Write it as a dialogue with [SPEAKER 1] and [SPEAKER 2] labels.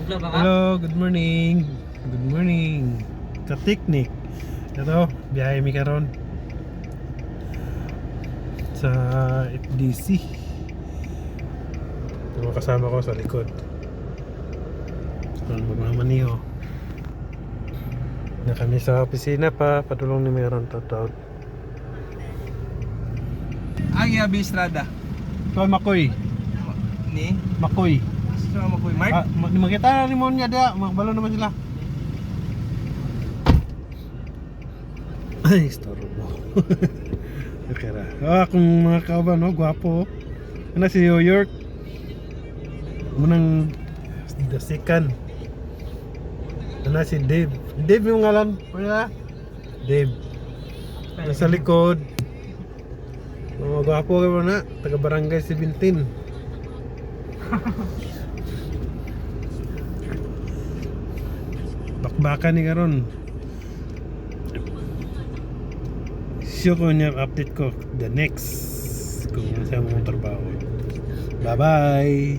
[SPEAKER 1] Hello, good morning. Good morning. Ka-picnic. Ito, biyahe mi karon sa FDC. Ito kasama ko sa likod. Magmamaniho. Na kami sa opisina pa, padulong ni meron taon.
[SPEAKER 2] Ang Yabi Estrada.
[SPEAKER 1] Ito Makoy.
[SPEAKER 2] Ni?
[SPEAKER 1] Makoy.
[SPEAKER 2] Sama mo ko. Mark?
[SPEAKER 1] Makita na ni mo niya dia, magbalo naman sila. Ay, storbo. Okay ra. Kung mga kauban, no, gwapo. Ano si New York? Munang the second. Ano si Dave? Dave yung ngalan. Wala? Dave. Nasa likod. Mga gwapo kayo na. Taga Barangay 17. Bakbakan ni karon. Sure ko niya update ko the next kung saan mo trabaho. Bye bye.